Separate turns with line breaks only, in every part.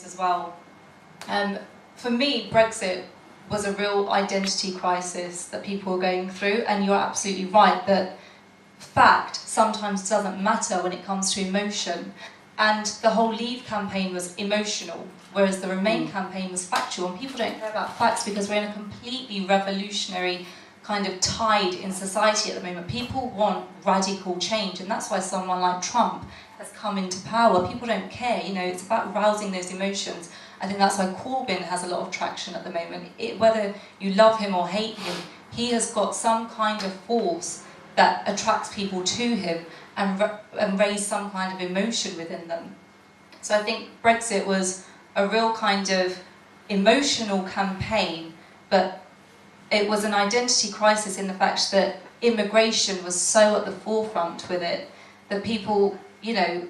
this as well. For me, Brexit was a real identity crisis that people were going through, and you're absolutely right that fact sometimes doesn't matter when it comes to emotion. And the whole Leave campaign was emotional, whereas the Remain campaign was factual. And people don't care about facts because we're in a completely revolutionary kind of tide in society at the moment. People want radical change, and that's why someone like Trump has come into power. People don't care, you know, it's about rousing those emotions. I think that's why Corbyn has a lot of traction at the moment. Whether you love him or hate him, he has got some kind of force that attracts people to him and raise some kind of emotion within them. So I think Brexit was a real kind of emotional campaign, but it was an identity crisis in the fact that immigration was so at the forefront with it that people, you know,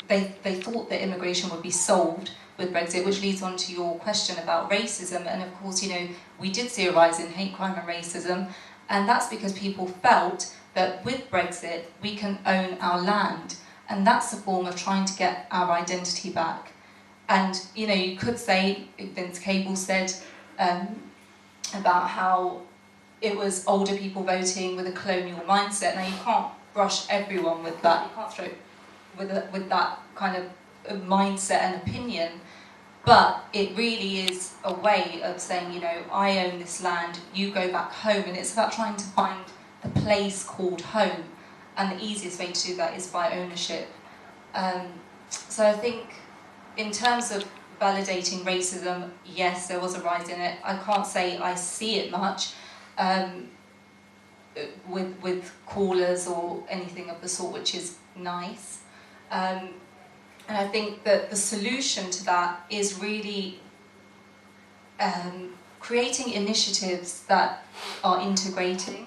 they thought that immigration would be solved with Brexit, which leads on to your question about racism. And of course, you know, we did see a rise in hate crime and racism, and that's because people felt that with Brexit we can own our land, and that's a form of trying to get our identity back. And you know, you could say, Vince Cable said about how it was older people voting with a colonial mindset. Now you can't brush everyone with that, you can't throw with that kind of mindset and opinion, but it really is a way of saying, you know, I own this land, you go back home, and it's about trying to find the place called home, and the easiest way to do that is by ownership. So I think in terms of validating racism, yes, there was a rise in it. I can't say I see it much with callers or anything of the sort, which is nice. And I think that the solution to that is really creating initiatives that are integrating.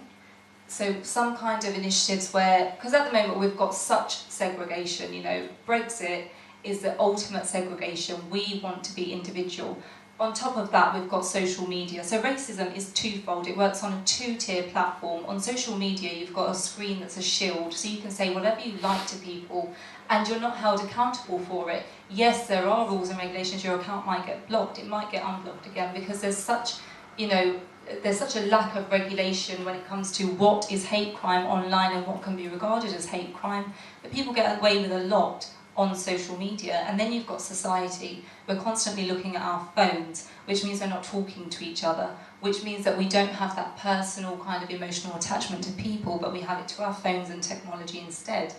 So some kind of initiatives where, because at the moment we've got such segregation, you know, Brexit is the ultimate segregation. We want to be individual. On top of that, we've got social media. So racism is twofold. It works on a two-tier platform. On social media, you've got a screen that's a shield, so you can say whatever you like to people, and you're not held accountable for it. Yes, there are rules and regulations. Your account might get blocked. It might get unblocked again, because there's such, you know, there's such a lack of regulation when it comes to what is hate crime online and what can be regarded as hate crime, that people get away with a lot on social media. And then you've got society. We're constantly looking at our phones, which means we're not talking to each other, which means that we don't have that personal kind of emotional attachment to people, but we have it to our phones and technology instead,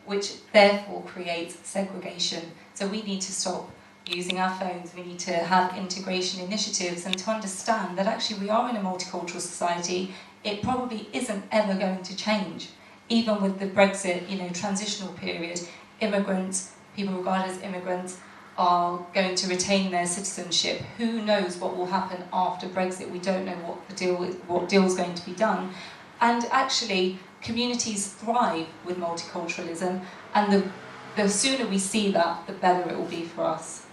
which therefore creates segregation. So we need to stop using our phones, we need to have integration initiatives, and to understand that actually we are in a multicultural society. It probably isn't ever going to change. Even with the Brexit, you know, transitional period, immigrants, people regarded as immigrants, are going to retain their citizenship. Who knows what will happen after Brexit? We don't know what deal is going to be done. And actually, communities thrive with multiculturalism, and the sooner we see that, the better it will be for us.